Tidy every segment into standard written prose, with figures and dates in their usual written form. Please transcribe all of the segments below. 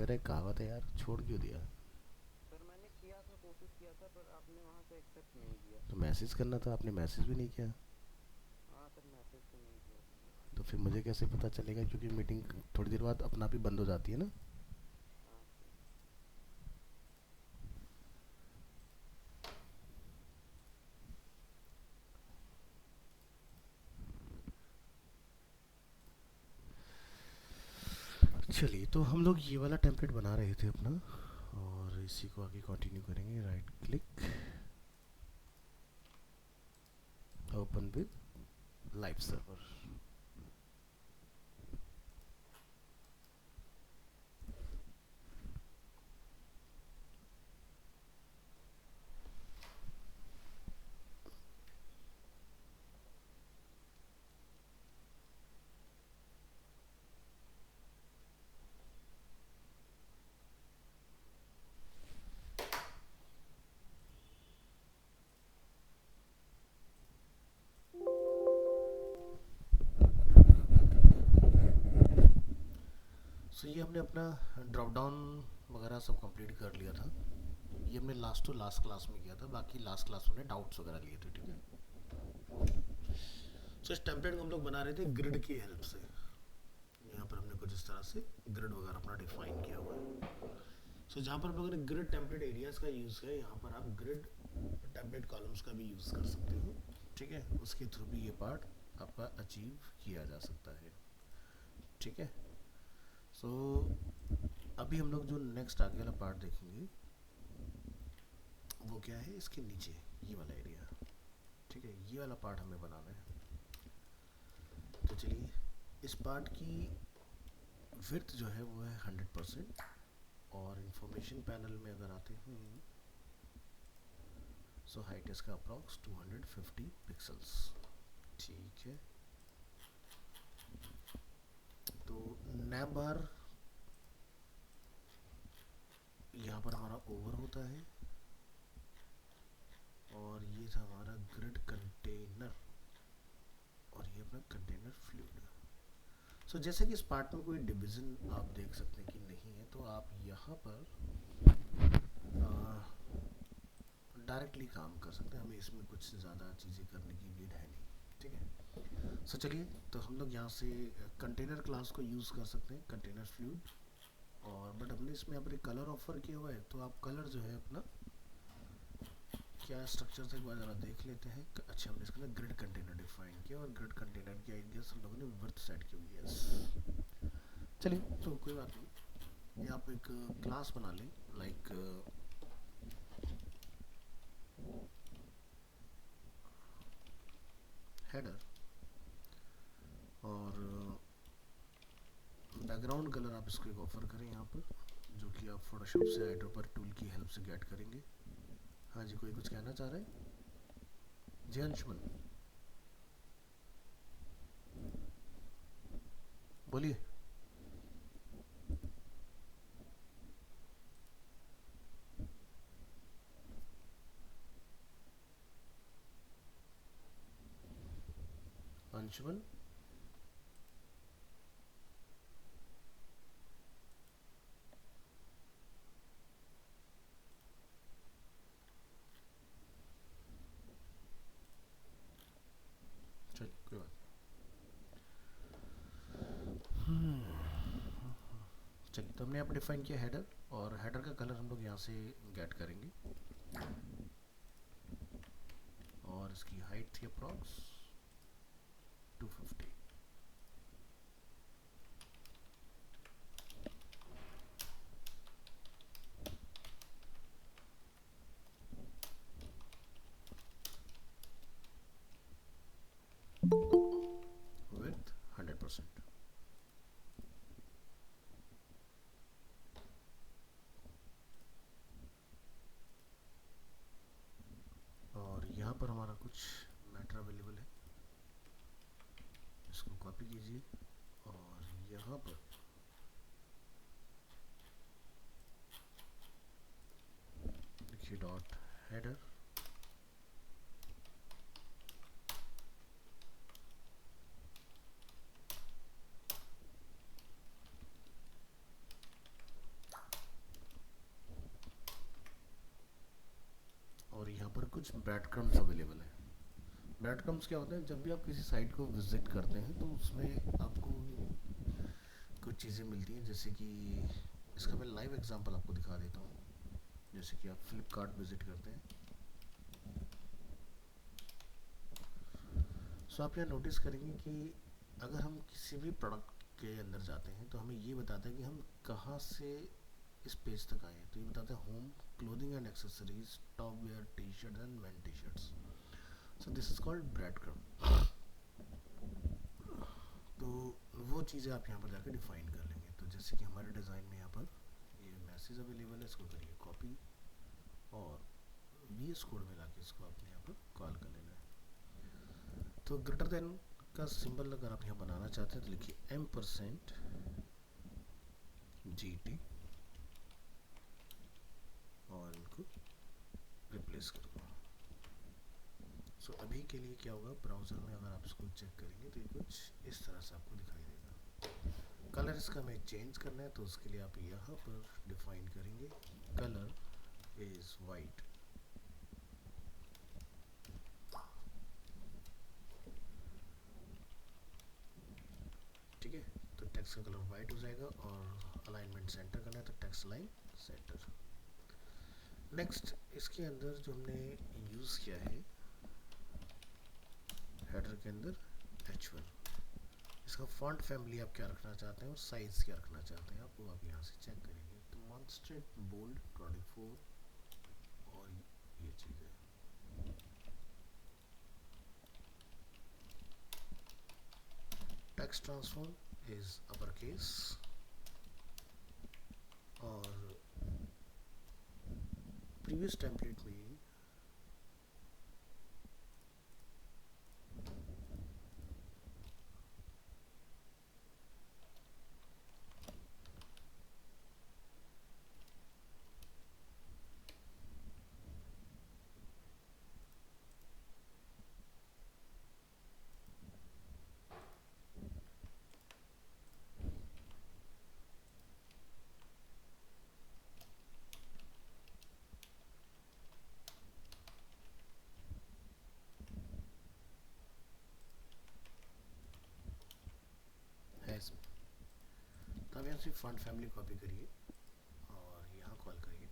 मेरा एक कहावत है यार, छोड़ क्यों दिया? सर मैंने किया था, कोशिश किया था, पर आपने वहाँ से एक्सेप्ट नहीं किया। तो मैसेज करना था, आपने मैसेज भी नहीं किया। हाँ सर, मैसेज तो नहीं किया मैंने। तो फिर मुझे कैसे पता चलेगा, क्योंकि मीटिंग थोड़ी देर बाद अपना आप ही बंद हो जाती है ना। हाँ सर। चलिए, तो हम लोग ये वाला टेम्पलेट बना रहे थे अपना, और इसी को आगे कंटिन्यू करेंगे। Right click, open with live server. So ये हमने अपना ड्रॉप डाउन वगैरह सब कंप्लीट कर लिया था। ये हमने लास्ट टू लास्ट क्लास में किया था, बाकी लास्ट क्लास में डाउट्स वगैरह लिए थे, ठीक है। सो इस टेम्पलेट को हम लोग बना रहे थे ग्रिड की हेल्प से। यहाँ पर हमने कुछ इस तरह से ग्रिड वगैरह अपना डिफाइन किया हुआ है। सो जहाँ पर हम लोगों ने ग्रिड टेम्पलेट एरियाज का यूज़ किया, यहाँ पर आप ग्रिड टेम्पलेट कॉलम्स का भी यूज़ कर सकते हो, ठीक है। उसके थ्रू भी ये पार्ट आपका अचीव किया जा सकता है, ठीक है। सो अभी हम लोग जो नेक्स्ट आगे वाला पार्ट देखेंगे वो क्या है, इसके नीचे ये वाला एरिया, ठीक है। ये वाला पार्ट हमें बनाना है। तो चलिए, इस पार्ट की विड्थ जो है वो है 100%। और इंफॉर्मेशन पैनल में अगर आते हैं, सो हाइट इसका अप्रॉक्स 250 पिक्सल्स, ठीक है। तो नैब बार यहाँ पर हमारा ओवर होता है, और ये था हमारा ग्रिड कंटेनर, और ये अपना कंटेनर फ्लूइड। सो जैसे कि इस पार्ट में कोई डिवीजन आप देख सकते हैं कि नहीं है, तो आप यहाँ पर डायरेक्टली काम कर सकते हैं। हमें इसमें कुछ ज़्यादा चीज़ें करने की नीड है नहीं, ठीक है। सो चलिए, तो हम लोग यहाँ से कंटेनर क्लास को यूज़ कर सकते हैं, कंटेनर फ्लूइड। और बट हमने इसमें अपने कलर ऑफर किया हुआ है, तो आप कलर जो है अपना क्या स्ट्रक्चर से एक बार ज़रा देख लेते हैं। अच्छा, हमने इसके अंदर ग्रिड कंटेनर डिफाइन किया, और ग्रिड कंटेनर की आइडियाज हम लोगों ने वर्थ सेट की हुई है। चलिए, तो कोई बात नहीं, ये आप एक क्लास बना लें, लाइक हेडर, और बैकग्राउंड कलर आप इसको एक ऑफर करें यहाँ पर, जो कि आप फोटोशॉप से आइड्रोपर टूल की हेल्प से गेट करेंगे। हाँ जी, कोई कुछ कहना चाह रहे हैं? जी अंशुमन, बोलिए। अंशुमन, चलिए कोई बात नहीं। चलिए, तो हमने यहाँ पर डिफाइन किया हेडर, और हेडर का कलर हम लोग यहाँ से गेट करेंगे, और इसकी हाइट थी अप्रॉक्स 250, विथ 100%। और यहाँ पर हमारा कुछ मैटर अवेलेबल है, इसको कॉपी कीजिए, और यहाँ पर लिखिए डॉट हेडर, यहाँ पर कुछ ब्रेड क्रम्स अवेलेबल है। ब्रेड क्रम्स क्या होते हैं, जब भी आप किसी साइट को विजिट करते हैं तो उसमें आपको कुछ चीज़ें मिलती हैं, जैसे कि इसका मैं लाइव एग्जांपल आपको दिखा देता हूँ। जैसे कि आप फ्लिपकार्ट विजिट करते हैं, सो आप यहाँ नोटिस करेंगे कि अगर हम किसी भी प्रोडक्ट के अंदर जाते हैं तो हमें ये बताता है कि हम कहाँ से इस पेज तक आए हैं। तो ये बताता है home, clothing and accessories, top wear, T shirt and man T shirts. So this is called breadcrumb. तो वो चीज़ें आप यहाँ पर जाकर डिफाइन कर लेंगे। तो जैसे कि हमारे डिज़ाइन में यहाँ पर ये मैसेज अवेलेबल है, इसको करिए कॉपी और VS कोड में लाके इसको आपने यहाँ पर कॉल कर लेना है। तो ग्रेटर देन का सिंबल अगर आप यहाँ बनाना चाहते हैं तो लिखिए M% GT और इनको रिप्लेस कर दो। सो अभी के लिए क्या होगा, ब्राउज़र में अगर आप इसको चेक करेंगे तो ये कुछ इस तरह से आपको दिखाई देगा। कलर इसका हमें चेंज करना है तो उसके लिए आप यहाँ पर डिफाइन करेंगे कलर इज वाइट। ठीक है, तो टेक्स्ट का कलर वाइट हो जाएगा और अलाइनमेंट सेंटर करना है तो टेक्स्ट लाइन सेंटर। नेक्स्ट इसके अंदर जो हमने यूज़ किया है हेडर के अंदर H1, इसका फॉन्ट फैमिली आप क्या रखना चाहते हैं और साइज़ क्या रखना चाहते हैं आप, वो आप यहाँ से चेक करेंगे। तो मॉन्स्ट्रेट बोल्ड 24 और ये चीज़ है। Text transform is upper case और प्रीवियस टेम्पलेट में है इसमें। तो अब यहाँ से फॉन्ट फैमिली कॉपी करिए और यहाँ कॉल करिए।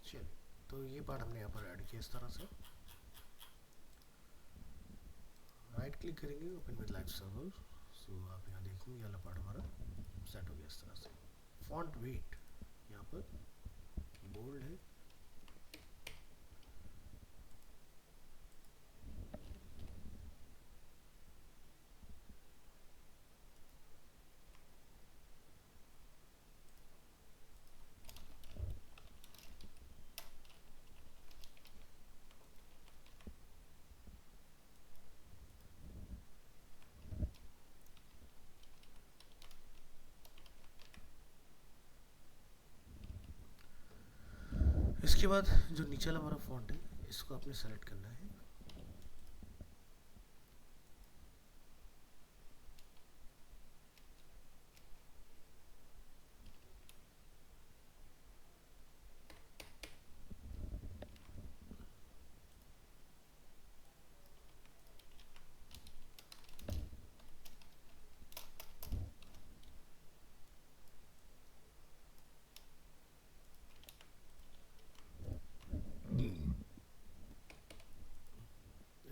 चलिए, तो ये पार्ट हमने यहाँ पर ऐड किया इस तरह से। राइट क्लिक करेंगे ओपन विद लाइव सर्वर। सो आप यहाँ देखेंगे ये वाला पार्ट हमारा सेट हो गया इस तरह से। फॉन्ट वेट यहाँ पर बोल्ड है, इसके बाद जो नीचे वाला हमारा फॉन्ट है इसको आपने सेलेक्ट करना है।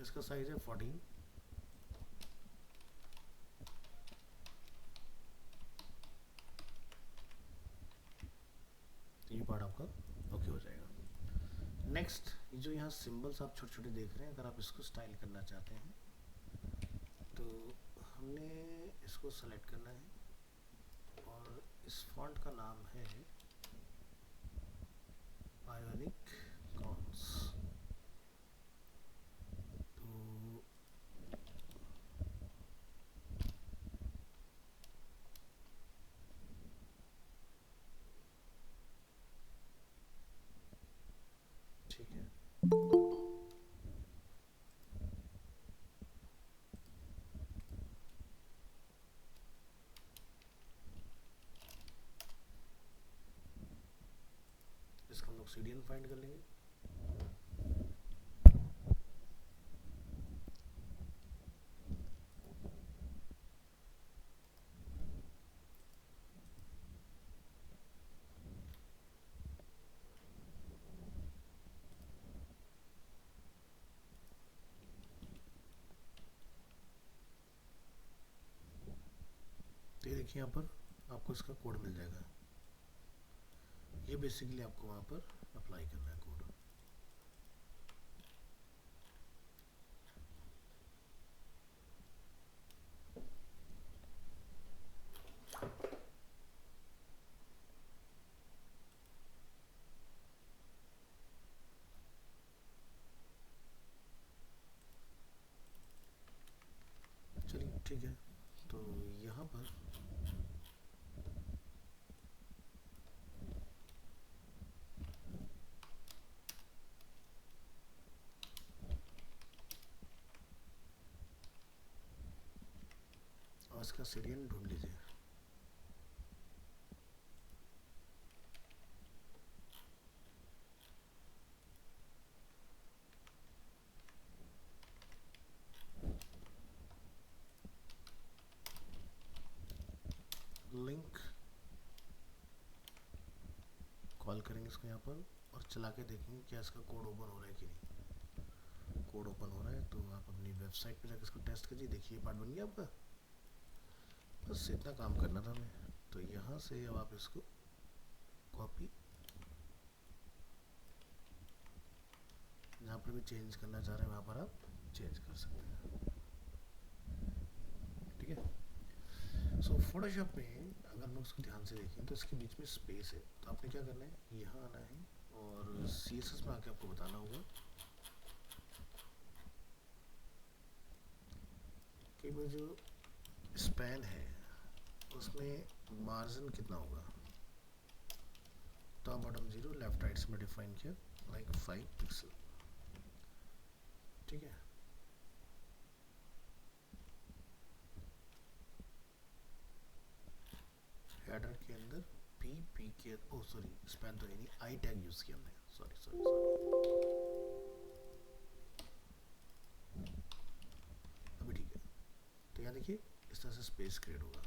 इसका साइज है 14। तो ये पार्ट आपका ओके हो जाएगा। नेक्स्ट जो यहाँ सिंबल्स आप छोटे छोटे देख रहे हैं, अगर आप इसको स्टाइल करना चाहते हैं तो हमने इसको सेलेक्ट करना है और इस फॉन्ट का नाम है आयोनिक कॉन्स। तो सीडीएन फाइंड कर लेंगे। तो ये देखिए यहाँ पर आपको इसका कोड मिल जाएगा। ये बेसिकली आपको वहाँ पर अप्लाई करना है कोड। चलिए ठीक है, तो यहाँ पर और इसका सीरियल ढूंढ लीजिए। लिंक कॉल करेंगे इसको यहाँ पर और चला के देखेंगे क्या इसका कोड ओपन हो रहा है कि नहीं। कोड ओपन हो रहा है तो आप अपनी वेबसाइट पे जाकर इसको टेस्ट करिए। देखिए पार्ट बन गया आपका। बस इतना काम करना था हमें। तो यहाँ से अब आप इसको कॉपी, जहाँ पर भी चेंज करना चाह रहे हैं वहाँ पर आप चेंज कर सकते हैं। ठीक है। सो फोटोशॉप में अगर हम उसको ध्यान से देखें तो इसके बीच में स्पेस है, तो आपने क्या करना है, यहाँ आना है और सीएसएस में आके आपको बताना होगा कि वो जो स्पैन है उसमें मार्जिन कितना होगा। टॉप बॉटम 0, लेफ्ट राइट से मैं डिफाइन किया लाइक 5 पिक्सल। ठीक है। हेडर के अंदर पी के ओ सॉरी स्पैन तो नहीं, आई टैग यूज किया हमने। सॉरी सॉरी सॉरी, अभी ठीक है। तो यहाँ देखिए इस तरह से स्पेस क्रिएट होगा।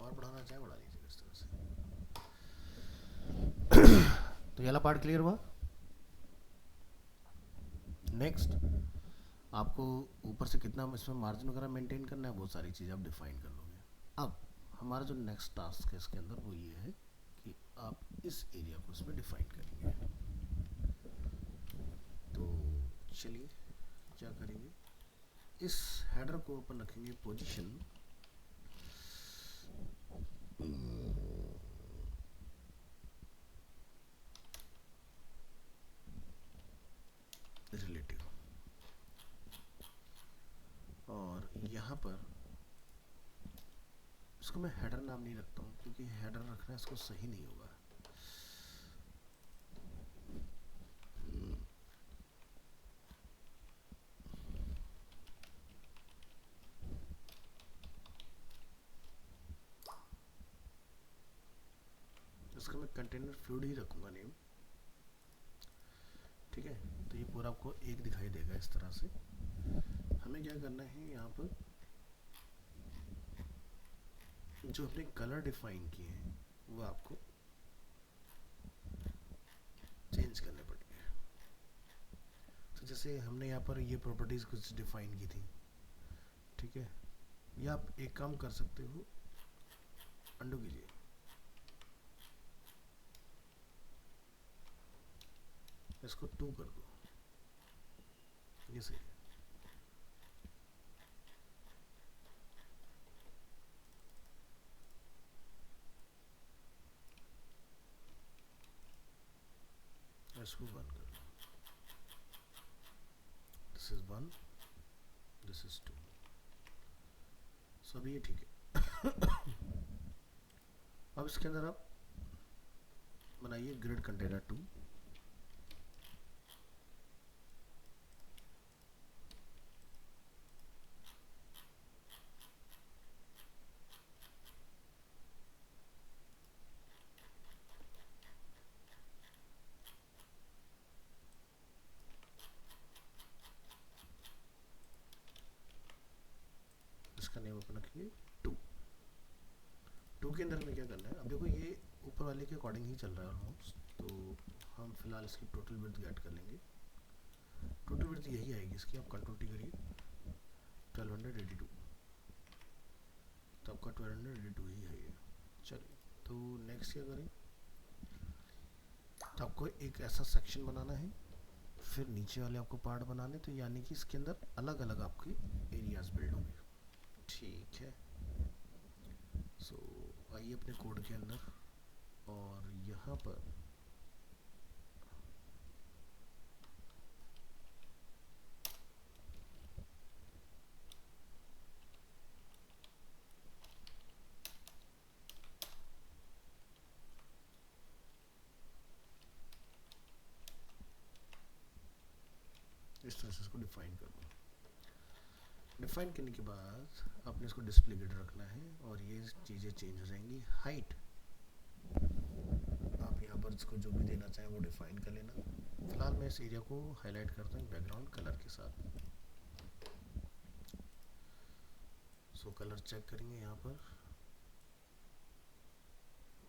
और बढ़ाना चाहे बढ़ा लीजिएगा इस तरह से। तो ये वाला पार्ट क्लियर हुआ। नेक्स्ट आपको ऊपर से कितना इसमें मार्जिन वगैरह मेंटेन करना है, वो सारी चीज़ आप डिफाइन कर लोगे। अब हमारा जो नेक्स्ट टास्क है इसके अंदर वो ये है कि आप इस एरिया को इसमें डिफाइन करेंगे। तो चलिए क्या करेंगे, इस हेडर को अपन रखेंगे पोजीशन रिलेटिव, और यहाँ पर इसको मैं हेडर नाम नहीं रखता हूँ क्योंकि हेडर रखना इसको सही नहीं होगा। इसका मैं कंटेनर फ्लूइड ही रखूँगा नेम। ठीक है। तो ये पूरा आपको एक दिखाई देगा इस तरह से। हमें क्या करना है, यहाँ पर जो अपने कलर डिफाइन किए हैं वो आपको चेंज करने पड़ेंगे। तो जैसे हमने यहाँ पर ये प्रॉपर्टीज़ कुछ डिफाइन की थी, ठीक है, या आप एक काम कर सकते हो, अंडू कीजिए, इसको 2 कर दो, ये सही है। इसको 1 कर लो, दिस इज 1, दिस इज 2, सभी ये ठीक है। अब इसके अंदर आप बनाइए ग्रिड कंटेनर 2। करेंगे 2। 2 के अंदर हमें क्या करना है, अब देखो ये ऊपर वाले के अकॉर्डिंग ही चल रहा है ऑलमोस्ट, तो हम फिलहाल इसकी टोटल विड्थ गेट कर लेंगे। टोटल विड्थ यही आएगी इसकी, आप कंट्रोल टी करिए 1282, तो आपका 1282 ही है ये। चलिए तो नेक्स्ट क्या करें, तो आपको एक ऐसा सेक्शन बनाना है, फिर नीचे वाले आपको पार्ट बनाने, तो यानी कि इसके अंदर अलग अलग आपके एरियाज बिल्ड होंगे। ठीक है, सो आइए अपने कोड के अंदर, और यहाँ पर इस तरह से इसको डिफाइन कर दो। डिफाइन करने के बाद आपने इसको डिस्प्ले ग्रिड रखना है, और ये चीज़ें चेंज हो जाएंगी। हाइट आप यहाँ पर इसको जो भी देना चाहें वो डिफाइन कर लेना। फिलहाल मैं इस एरिया को हाईलाइट करता हूँ बैकग्राउंड कलर के साथ। सो कलर चेक करेंगे यहाँ पर,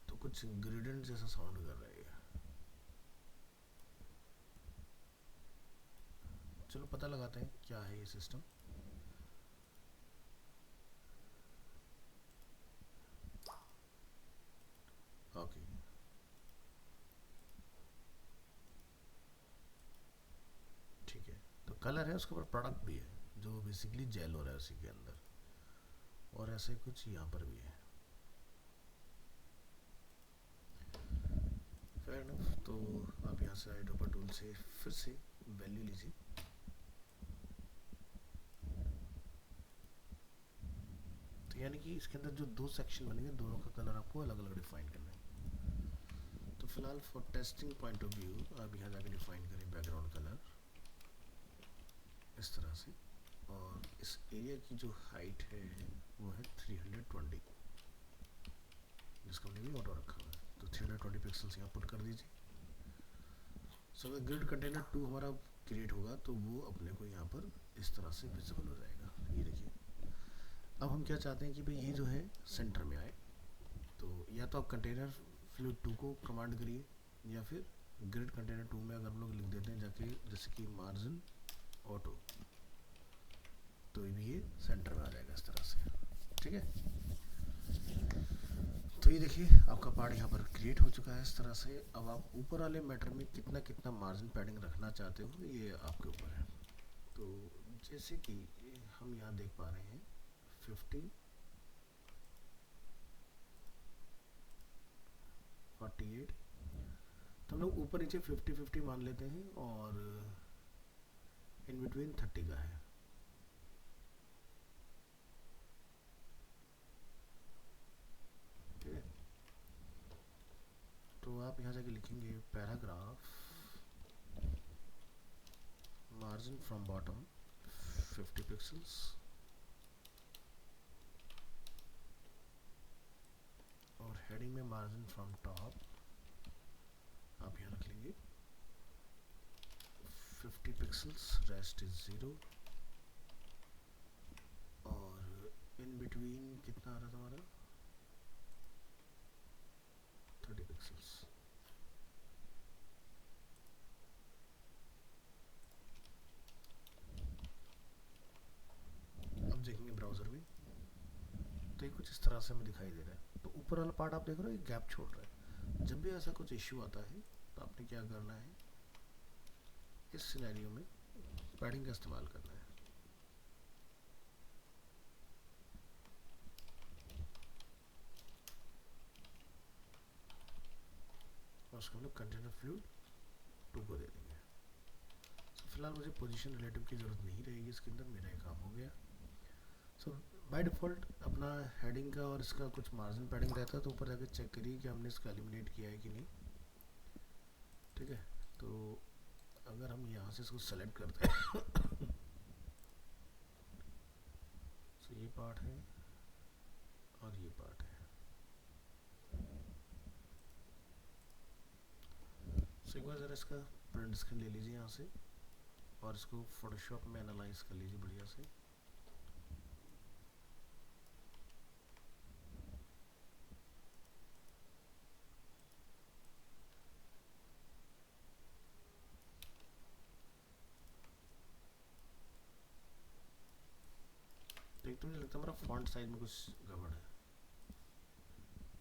तो कुछ ग्रेडियंट जैसा साउंड कर रहा है। चलो पता लगाते हैं क्या है ये सिस्टम। ओके, ठीक है, तो कलर है, उसके ऊपर प्रोडक्ट भी है जो बेसिकली जेल हो रहा है उसी के अंदर, और ऐसे कुछ यहाँ पर भी है। फेयर इनफ, तो आप यहाँ से आइड्रोपर टूल से फिर से वैल्यू लीजिए, तो यानी कि इसके अंदर जो दो सेक्शन बनेंगे दोनों का कलर आपको अलग अलग डिफाइन करना है। तो फिलहाल for testing point of view आप यहाँ जाके डिफाइन करें बैकग्राउंड कलर इस तरह से, और इस एरिया की जो हाइट है वो है 320, जिसका हमने भी ऑटो रखा हुआ है, तो 320 पिक्सल्स यहाँ पुट कर दीजिए। सो अगर ग्रिड कंटेनर 2 हमारा क्रिएट होगा तो वो अपने को यहाँ पर इस तरह से विजिबल हो जाएगा। ये देखिए, अब हम क्या चाहते हैं कि भाई ये जो है सेंटर में आए, तो या तो आप कंटेनर फ्लूइड 2 को कमांड करिए, या फिर ग्रिड कंटेनर 2 में अगर हम लोग लिख देते हैं जाके जैसे कि मार्जिन ऑटो, तो भी ये सेंटर में आ जाएगा इस तरह से। ठीक है, तो ये देखिए आपका पार्ट यहाँ पर क्रिएट हो चुका है इस तरह से। अब आप ऊपर वाले मैटर में कितना कितना मार्जिन पैडिंग रखना चाहते हो ये आपके ऊपर है। तो जैसे कि हम यहाँ देख पा रहे हैं 50, 48, तो हम लोग ऊपर नीचे 50-50 मान लेते हैं, और इन बिटवीन 30 का है। ठीक है, तो आप यहाँ जाके लिखेंगे paragraph margin from bottom 50 pixels, और हेडिंग में मार्जिन फ्रॉम टॉप आप यहाँ रख लेंगे 50 पिक्सल्स, रेस्ट इज 0, और इन बिटवीन कितना आ रहा था हमारा 30 पिक्सल्स। अब देखेंगे ब्राउज़र में तो ये कुछ इस तरह से हमें दिखाई दे रहा है। तो ऊपर वाला पार्ट आप देख रहे हो, एक गैप छोड़ रहा है। जब भी ऐसा कुछ इश्यू आता है तो आपने क्या करना है, इस सिनेरियो में पैडिंग का इस्तेमाल करना है। और उसको हम लोग कंटेनर फ्लूइड 2 को दे देंगे। तो फिलहाल मुझे पोजीशन रिलेटिव की ज़रूरत नहीं रहेगी इसके अंदर, मेरा ये काम हो गया। सो बाय डिफ़ॉल्ट अपना हेडिंग का और इसका कुछ मार्जिन पैडिंग रहता है, तो ऊपर जाके चेक करिए कि हमने इसका एलिमिनेट किया है कि नहीं। ठीक है, तो अगर हम यहाँ से इसको सेलेक्ट करते हैं तो ये पार्ट है और ये पार्ट है। सो एक बार ज़रा इसका प्रिंट स्क्रीन ले लीजिए यहाँ से, और इसको फोटोशॉप में एनालाइज कर लीजिए बढ़िया से। तो मुझे लगता है मेरा फॉन्ट साइज में कुछ गड़बड़ है,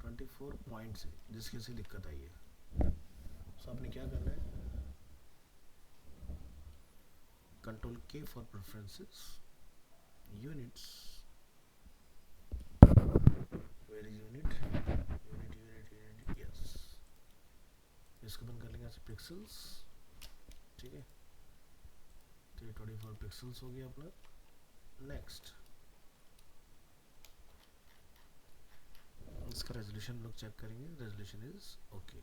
24 पॉइंट्स है जिसकी वजह से दिक्कत आई है। सो आपने क्या करना है, कंट्रोल के for preferences, units, where is unit, unit unit unit, yes, इसको बंद कर लेंगे ऐसे पिक्सल्स, ठीक है। तो ये 24 पिक्सल्स हो गया अपना। नेक्स्ट इसका रेजोल्यूशन लोग चेक करेंगे, रेजोल्यूशन इज ओके।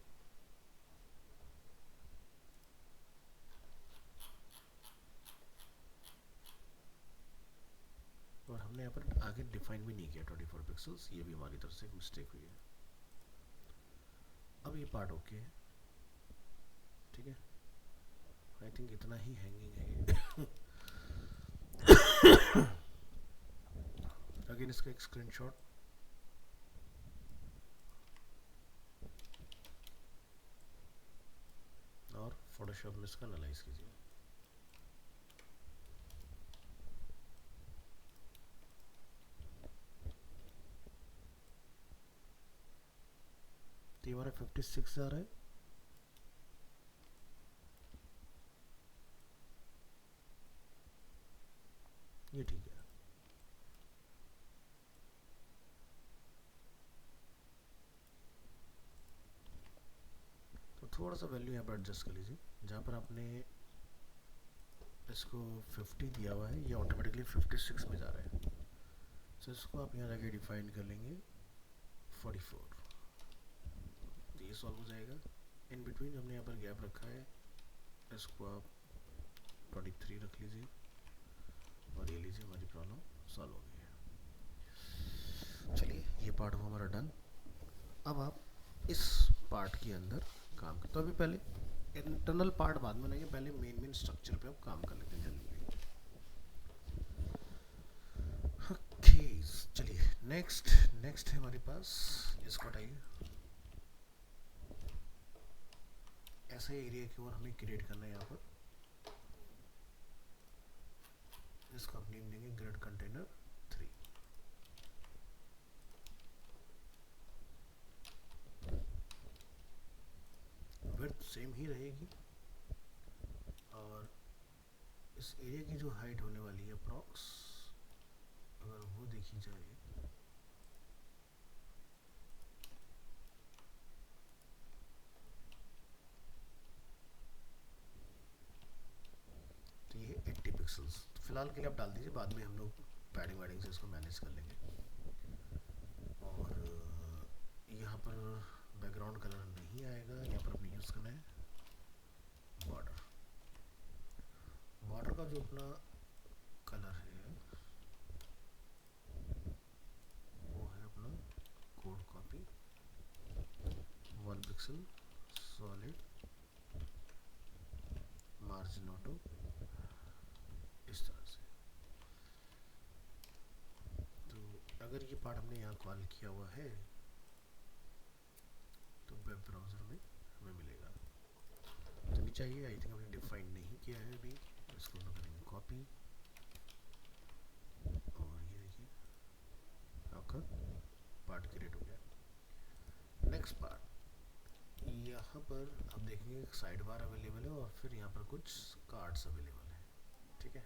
और हमने यहाँ पर आगे डिफाइन भी नहीं किया 24 पिक्सल्स, ये भी हमारी तरफ से एक मिस्टेक हुई है। अब ये पार्ट ओके है, ठीक है। आई थिंक इतना ही हैंगिंग है। अगेन इसका एक स्क्रीनशॉट, और फोटोशॉप में इसका एनालाइज कीजिए। तो ये हमारा 56 आ रहा है, ये ठीक है। तो थोड़ा सा वैल्यू यहाँ पर एडजस्ट कर लीजिए, जहाँ पर आपने इसको 50 दिया हुआ है ये ऑटोमेटिकली 56 में जा रहा है। तो इसको आप यहाँ जाके डिफाइन कर लेंगे 44, तो ये सॉल्व हो जाएगा। इन बिटवीन हमने यहाँ पर गैप रखा है, इसको आप 23 रख लीजिए, और ये लीजिए, हमारी प्रॉब्लम सॉल्व हो गई है। चलिए ये पार्ट हुआ हमारा डन। अब आप इस पार्ट के अंदर काम कर, तो अभी पहले इंटरनल पार्ट बाद में बनाएंगे, पहले मेन स्ट्रक्चर पे आप काम कर लेते हैं जल्दी। ओके चलिए नेक्स्ट है हमारे पास, इसको हटाइए। ऐसा एरिया की ओर हमें क्रिएट करना है यहाँ पर, इसको आप नेम देंगे ग्रिड कंटेनर 3। विड्थ सेम ही रहेगी, और इस एरिया की जो हाइट होने वाली है अप्रॉक्स, अगर वो देखी जाए तो ये 80 पिक्सल्स। तो फिलहाल के लिए आप डाल दीजिए, बाद में हम लोग पैडिंग वैडिंग से इसको मैनेज कर लेंगे। और यहाँ पर बैकग्राउंड कलर नहीं आएगा, यहाँ पर अपने यूज़ करना है बॉर्डर। बॉर्डर का जो अपना कलर है वो है अपना code copy 1 pixel solid margin auto, इस तरह से। तो अगर ये पार्ट हमने यहाँ कॉल किया हुआ है तो वेब ब्राउज़र में हमें मिलेगा, तो नहीं चाहिए, आई थिंक हमने डिफाइन नहीं किया है अभी। इसको हम करेंगे कॉपी, और ये देखिए आपका पार्ट क्रिएट हो गया। नेक्स्ट पार्ट, यहाँ पर आप देखेंगे साइड बार अवेलेबल है, और फिर यहाँ पर कुछ कार्ड्स अवेलेबल है, ठीक है।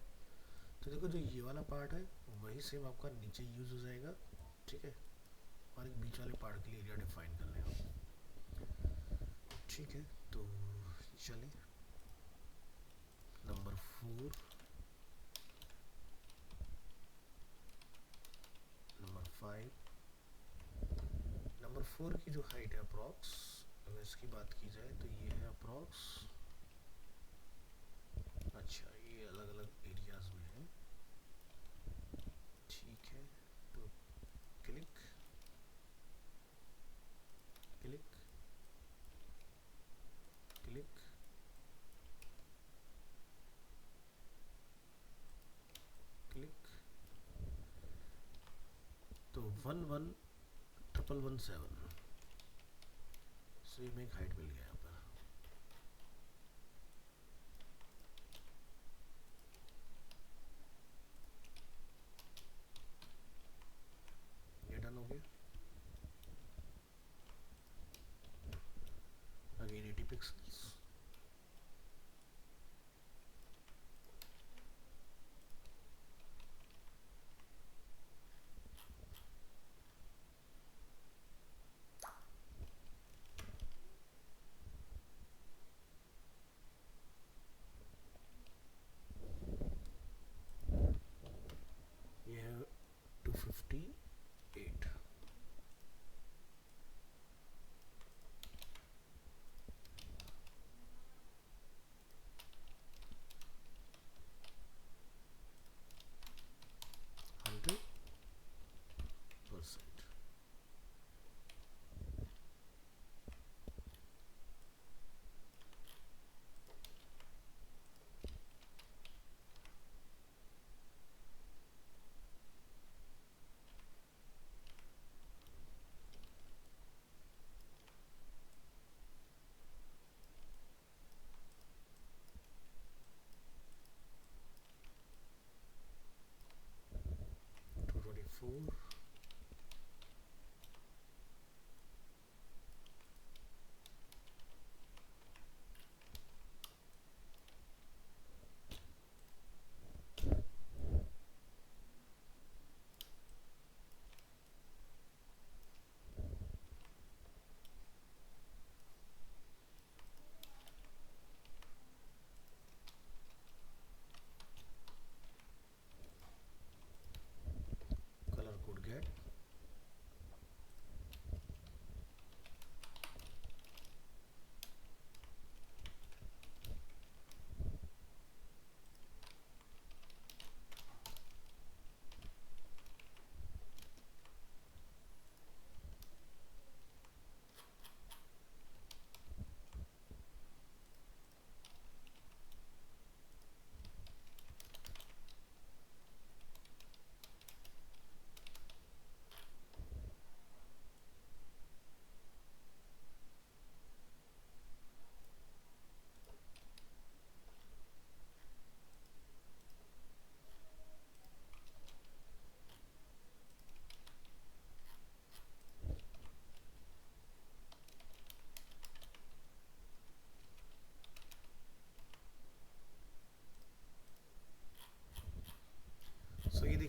तो देखो जो ये वाला पार्ट है वही सेम आपका नीचे यूज़ हो जाएगा, ठीक है। और एक बीच वाले पार्ट के लिए एरिया डिफाइन कर लें, ठीक है। तो चलिए नंबर 4, नंबर 5, नंबर 4 की जो हाइट है अप्रॉक्स, अगर इसकी बात की जाए तो ये है अप्रॉक्स, अच्छा ये अलग अलग एरियाज में है, ठीक है। तो क्लिक क्लिक क्लिक क्लिक, तो 111117, सेम एक हाइट मिल गया यहाँ पर।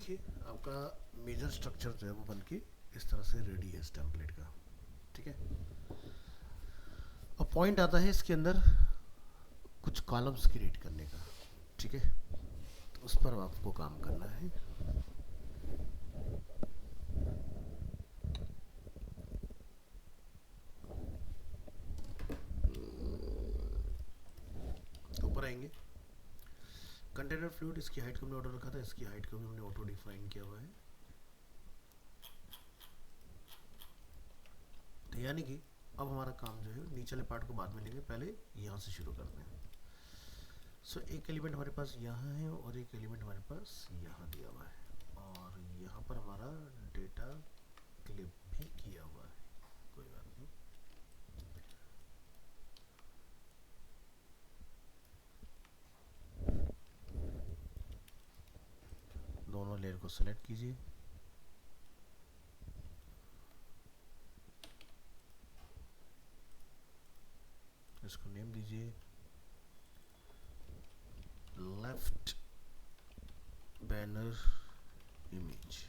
देखिए आपका मेजर स्ट्रक्चर जो है वो बन के इस तरह से रेडी है इस टेम्पलेट का, ठीक है। अब पॉइंट आता है इसके अंदर कुछ कॉलम्स क्रिएट करने का, ठीक है। तो उस पर आपको काम करना है। ऊपर आएंगे, कंटेनर फ्लूइड, इसकी हाइट को हमने ऑर्डर रखा था, इसकी हाइट को भी हमने ऑटो डिफाइन किया हुआ है। तो यानी कि अब हमारा काम जो है नीचे वाले पार्ट को बाद में लेंगे, पहले यहाँ से शुरू करते हैं। सो एक एलिमेंट हमारे पास यहाँ है और एक एलिमेंट हमारे पास यहाँ दिया हुआ है, और यहाँ पर हमारा डेटा क्लिप भी किया हुआ है, कोई बात नहीं। दोनों लेयर को सेलेक्ट कीजिए, इसको नेम दीजिए लेफ्ट बैनर इमेज,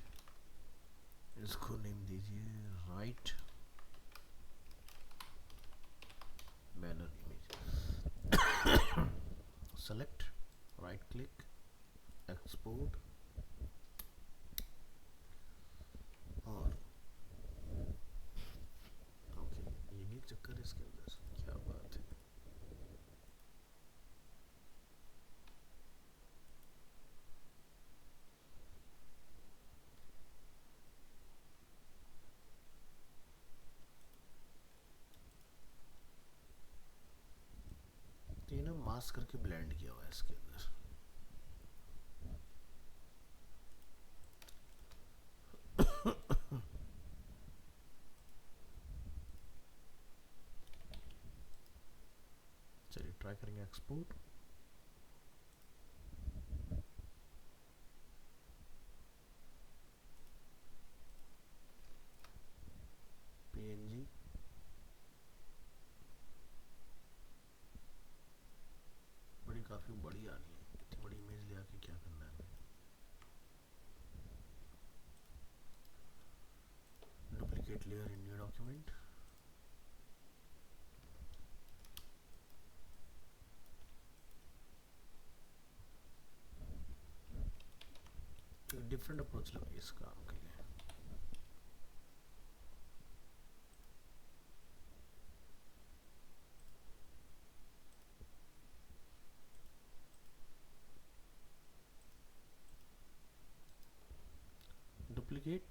इसको नेम दीजिए right banner image. Select, right click, export, और ओके, ये भी एक चक्कर है इसके अंदर, क्या बात है। तो ये ना मास्क करके ब्लेंड किया हुआ है इसके अंदर। चलिए ट्राई करेंगे एक्सपोर्ट। पीएनजी, बड़ी काफ़ी बड़ी आ रही है, इतनी बड़ी इमेज ले आके क्या करना है हमें। Duplicate layer in new document, different approach लगे इस काम के लिए। Duplicate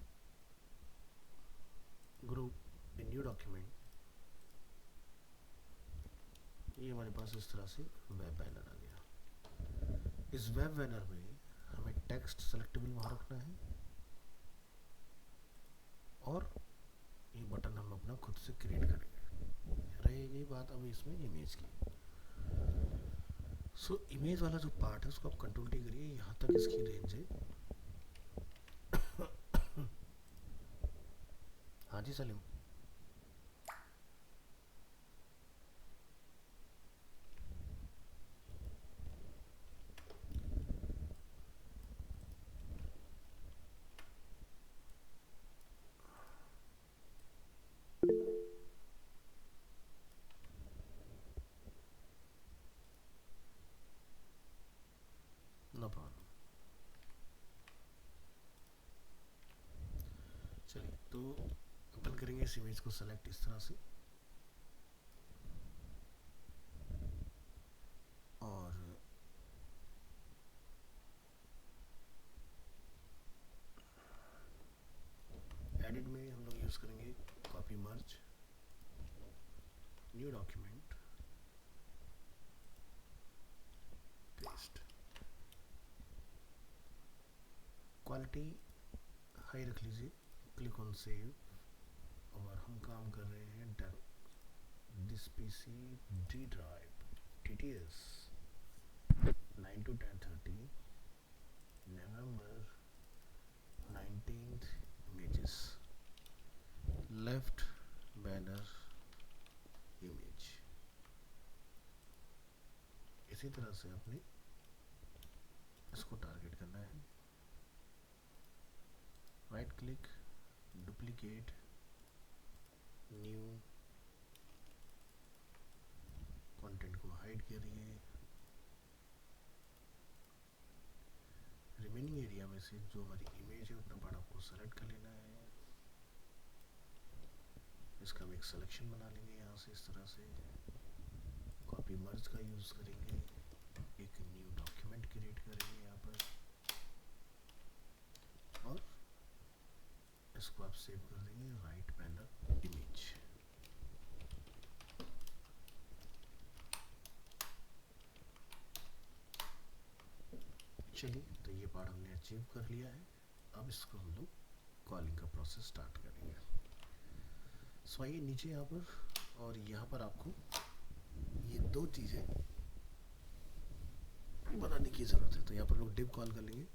group in new document, ये हमारे पास इस तरह से वेब बैनर आ गया। इस वेब बैनर में हमें टेक्स्ट सेलेक्टेबल वहाँ रखना है, और ये बटन हम अपना खुद से क्रिएट करेंगे। रहेगी बात अब इसमें इमेज की। सो इमेज वाला जो पार्ट है उसको आप कंट्रोल टी करिए, यहाँ तक इसकी रेंज है। हाँ जी सलीम। No problem. चलिए तो अपन करेंगे इस इमेज को सेलेक्ट इस तरह से, और एडिट में हम लोग यूज़ करेंगे copy merge, new document, paste. Quality high रख लीजिए, क्लिक ऑन सेव, और हम काम कर रहे हैं this PC D drive TTS 9 to 10:30 November 19th images, left banner image. इसी तरह से आपने इसको टारगेट करना है। Right click, duplicate, new, content को हाइड करिए। रिमेनिंग एरिया में से जो हमारी इमेज है उतना पार्ट आपको सेलेक्ट कर लेना है। इसका हम एक सिलेक्शन बना लेंगे यहाँ से इस तरह से। कॉपी मर्ज का यूज़ करेंगे, एक न्यू डॉक्यूमेंट क्रिएट करेंगे यहाँ पर और इसको आप सेव कर देंगे राइट पैनल इमेज। चलिए, तो ये पार्ट हमने अचीव कर लिया है। अब इसको हम लोग कॉलिंग का प्रोसेस स्टार्ट करेंगे। सो आइए नीचे यहाँ पर, और यहाँ पर आपको ये दो चीज़ें बनाने की ज़रूरत है। तो यहाँ पर लोग डिव कॉल कर लेंगे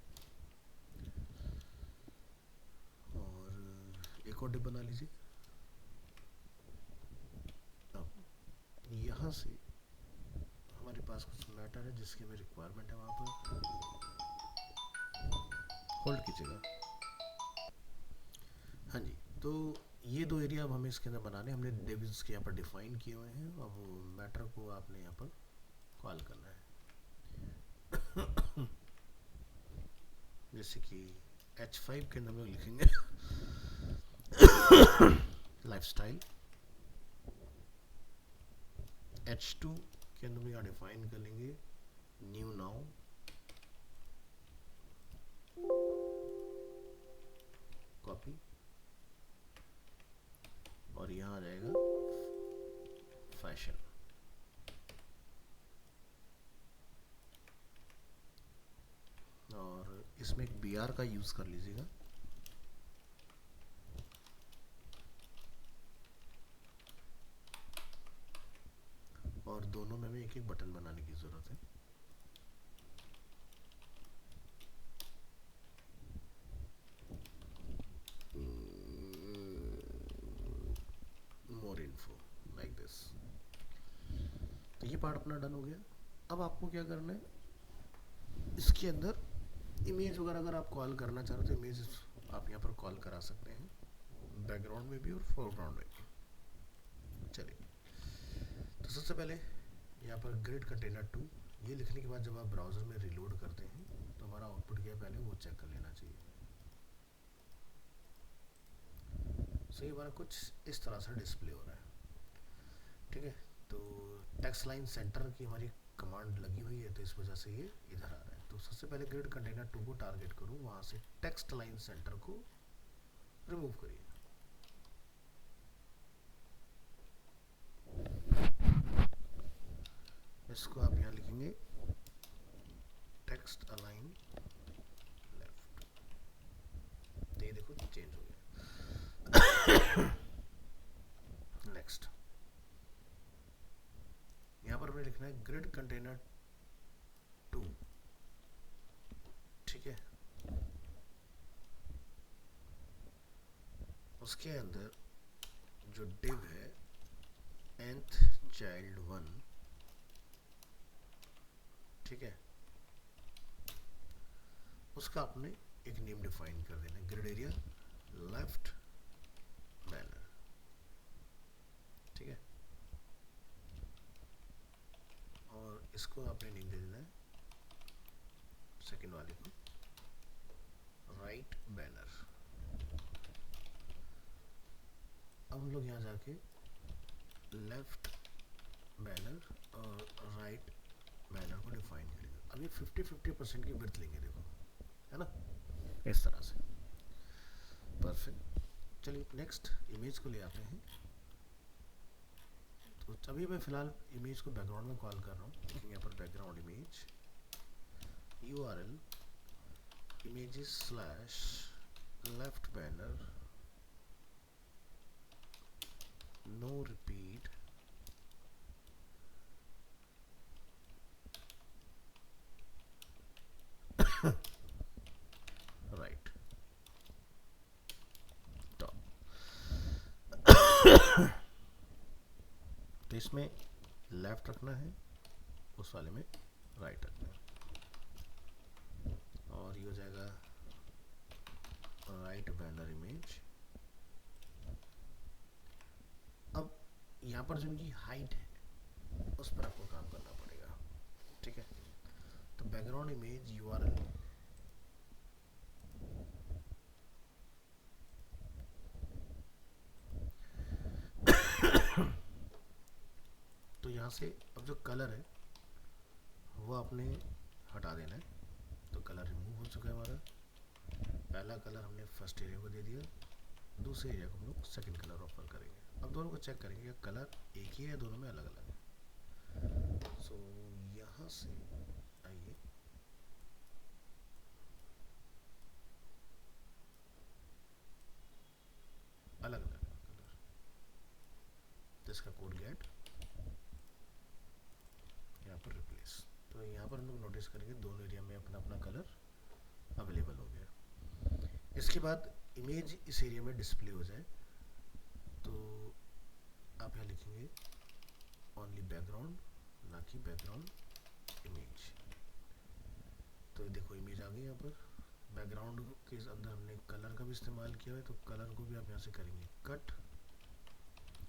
और एक और डिव बना लीजिए। अब यहाँ से हमारे पास कुछ मैटर है जिसकी हमें रिक्वायरमेंट है, वहाँ पर होल्ड कीजिएगा। हाँ जी, तो ये दो एरिया अब हमें इसके अंदर बनाने, हमने डिव्स के यहाँ पर डिफाइन किए हुए हैं। अब वो मैटर को आपने यहाँ पर कॉल करना है। जैसे कि H5 के अंदर हम लोग लिखेंगे लाइफस्टाइल। H2 के अंदर हम यहाँ डिफाइन कर लेंगे न्यू नाउ। कॉपी, और यहाँ आ जाएगा फैशन। और इसमें एक BR का यूज़ कर लीजिएगा। और दोनों में हमें एक एक बटन बनाने की ज़रूरत है। मोर इन्फो लाइक दिस। तो ये पार्ट अपना डन हो गया। अब आपको क्या करना है, इसके अंदर इमेज वगैरह अगर आप कॉल करना चाह रहे हो तो इमेज आप यहाँ पर कॉल करा सकते हैं, बैकग्राउंड में भी और फोरग्राउंड में भी। चलिए, तो सबसे पहले यहाँ पर ग्रिड कंटेनर 2 ये लिखने के बाद जब आप ब्राउज़र में रिलोड करते हैं तो हमारा आउटपुट क्या है पहले वो चेक कर लेना चाहिए। सो ये हमारा कुछ इस तरह से डिस्प्ले हो रहा है। ठीक है, तो टेक्स्ट लाइन सेंटर की हमारी कमांड लगी हुई है तो इस वजह से ये इधर आ रहा है। तो सबसे पहले ग्रिड कंटेनर 2 को टारगेट करूँ, वहाँ से टेक्स्ट लाइन सेंटर को रिमूव करिए। इसको आप यहाँ लिखेंगे टेक्स्ट अलाइन लेफ्ट। तो ये देखो चेंज हो गया। नेक्स्ट, यहाँ पर हमें लिखना है ग्रिड कंटेनर 2। ठीक है, उसके अंदर जो डिव है nth चाइल्ड 1। ठीक है, उसका आपने एक नेम डिफाइन कर देना, ग्रिड एरिया लेफ्ट बैनर। ठीक है, और इसको आपने नेम दे देना है सेकंड वाले को राइट बैनर। अब हम लोग यहाँ जाके लेफ्ट बैनर और राइट बैनर को डिफाइन करेंगे। अब ये 50-50% की विड्थ लेंगे, देखो है ना, इस तरह से। परफेक्ट। चलिए नेक्स्ट इमेज को ले आते हैं। तो अभी मैं फिलहाल इमेज को बैकग्राउंड में कॉल कर रहा हूँ। लेकिन यहाँ पर background image URL images / left banner no repeat right top। तो इसमें लेफ्ट रखना है, उस वाले में राइट रखना है। और ये हो जाएगा राइट बैनर इमेज। अब यहाँ पर जो इनकी हाइट है उस पर आपको काम करना पड़ेगा, ठीक है। तो बैकग्राउंड इमेज यूआरएल, तो यहाँ से अब जो कलर है वो आपने हटा देना है। तो कलर रिमूव हो चुका है हमारा। पहला कलर हमने फर्स्ट एरिया को दे दिया, दूसरे एरिया को हम लोग सेकेंड कलर ऑफर करेंगे। अब दोनों को चेक करेंगे कि कलर एक ही है, दोनों में अलग अलग है। सो यहाँ से आइए, अलग अलग है कलर, तो इसका कोड गेट यहाँ पर रिप्लेस। तो यहाँ पर हम लोग नोटिस करेंगे दोनों एरिया में अपना अपना कलर अवेलेबल हो गया। इसके बाद इमेज इस एरिया में डिस्प्ले हो जाए तो आप यहाँ लिखेंगे ओनली बैकग्राउंड, ना कि बैकग्राउंड इमेज। तो देखो इमेज आ गई यहाँ पर। बैकग्राउंड के अंदर हमने कलर का भी इस्तेमाल किया है, तो कलर को भी आप यहाँ से करेंगे कट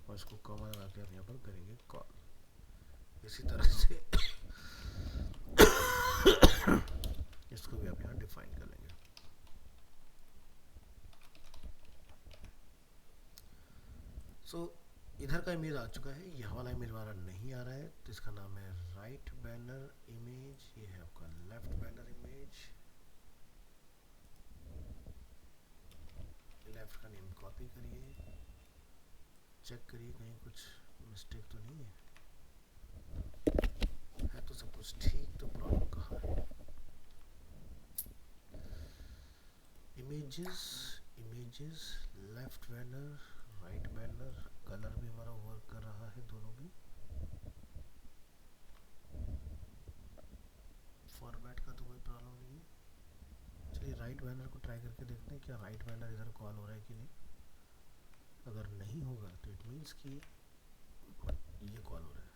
और इसको कॉमा लगा के आप यहाँ पर करेंगे कॉल। इसी तरह से इसको भी आप यहाँ डिफाइन कर लेंगे। सो इधर का इमेज आ चुका है, यहाँ वाला इमेज हमारा नहीं आ रहा है, तो इसका नाम है राइट बैनर इमेज। ये है आपका लेफ्ट बैनर इमेज। लेफ्ट का नेम कॉपी करिए, चेक करिए कहीं कुछ मिस्टेक तो नहीं है तो सब कुछ ठीक। तो प्रॉब्लम कहाँ है? Images, images, left banner, right banner, colour भी हमारा वर्क कर रहा है दोनों में। फॉर्मेट का तो कोई प्रॉब्लम नहीं है। चलिए राइट बैनर को ट्राई करके देखते हैं क्या राइट बैनर इधर कॉल हो रहा है कि नहीं। अगर नहीं होगा तो इट मीन्स कि ये कॉल हो रहा है।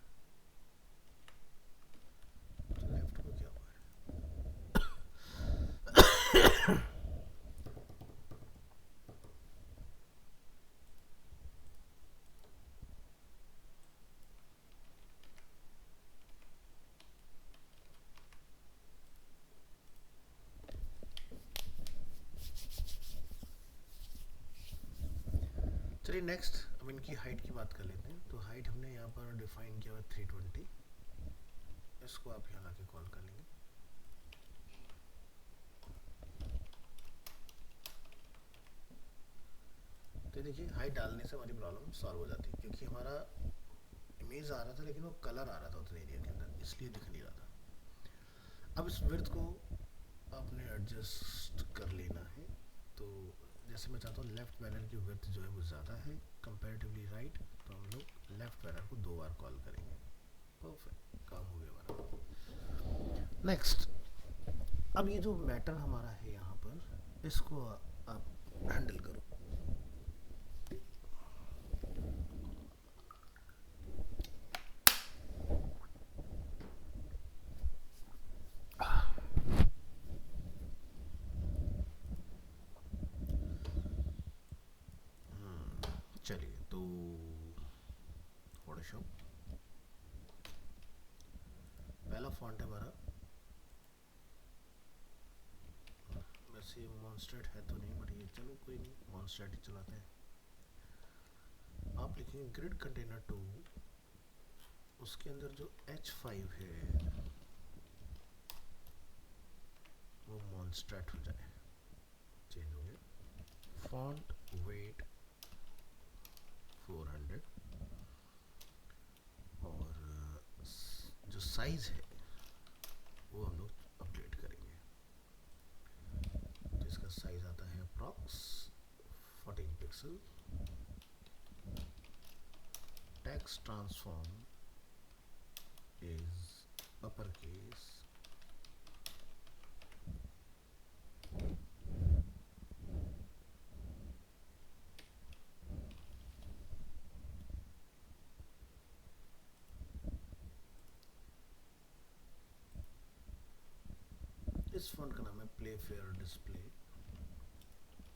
तो लेफ्ट को क्या हुआ है? चलिए नेक्स्ट अब इनकी हाइट की बात कर लेते हैं। तो हाइट हमने यहाँ पर डिफाइन किया हुआ 320। इसको आप यहाँ लाके कॉल कर लेंगे। तो देखिए हाइट डालने से हमारी प्रॉब्लम सॉल्व हो जाती है, क्योंकि हमारा इमेज आ रहा था लेकिन वो कलर आ रहा था उतने एरिया के अंदर, इसलिए दिख नहीं रहा था। अब इस विड्थ को आपने एडजस्ट कर लेना है। तो जैसे मैं चाहता हूँ लेफ्ट पैनल की विड्थ जो है वो ज़्यादा है कंपैरेटिवली राइट, तो हम लोग लेफ्ट पैनल को 2 बार कॉल करेंगे। परफेक्ट, काम हो गया हमारा। नेक्स्ट, अब ये जो मैटर हमारा है यहाँ पर, इसको आप हैंडल करो। चलिए तो फोटोशॉप, पहला फॉन्ट है हमारा, वैसे मॉन्स्टर्ड है तो नहीं, बट ये चलो कोई नहीं, मॉन्स्टर्ड ही चलाते हैं। आप लिखेंगे ग्रिड कंटेनर 2, उसके अंदर जो H5 है वो मॉन्स्टर्ड हो जाए, चेंज हो गया। फॉन्ट वेट 400 और जो साइज है वो हम लोग अपडेट करेंगे। तो इसका साइज आता है approx 14 pixel. Text transform is upper case, इस फॉन्ट का नाम है प्ले फेयर डिस्प्ले।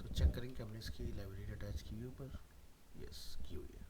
तो चेक करेंगे कि हमने इसकी लाइब्रेरी अटैच की हुई ऊपर, यस की हुई है।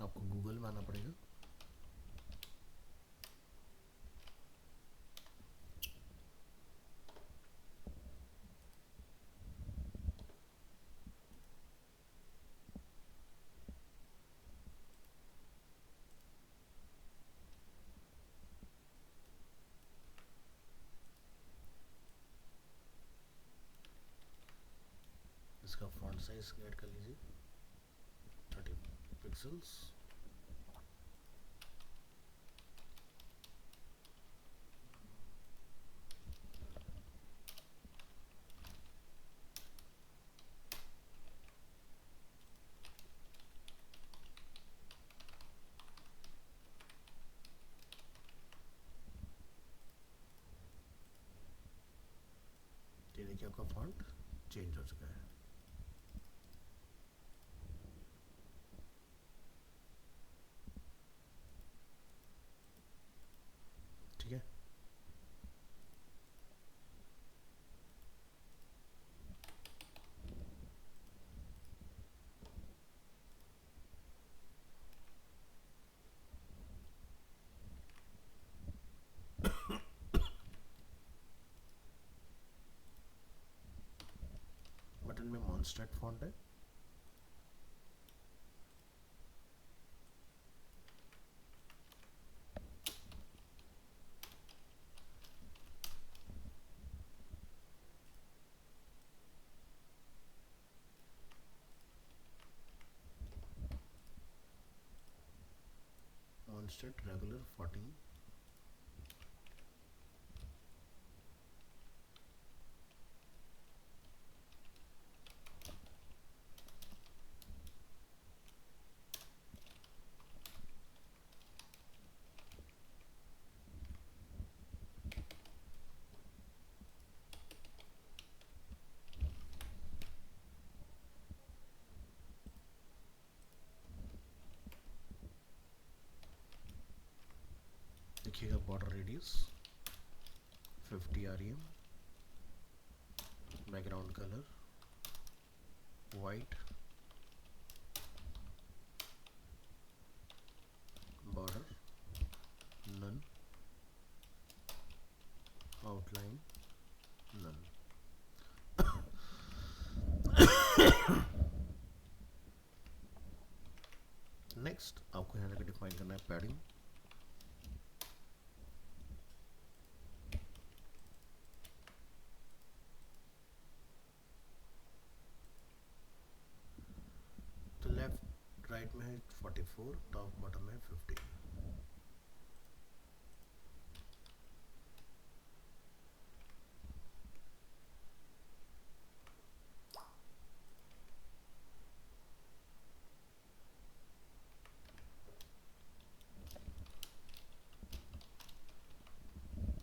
आपको गूगल में आना पड़ेगा। इसका फॉन्ट साइज ऐड कर लीजिए 30 पिक्सल्स। ये देखिए आपका फॉन्ट चेंज हो चुका है। ठीक है, बटन में मॉन्स्टेट फॉन्ट है। Montserrat regular 14। देखिएगा border radius 50 rem, background colour white, border none, outline none. Next आपको यहाँ जाकर डिफाइन करना है पैडिंग। तो लेफ्ट राइट में है 44, टॉप बॉटम में 50।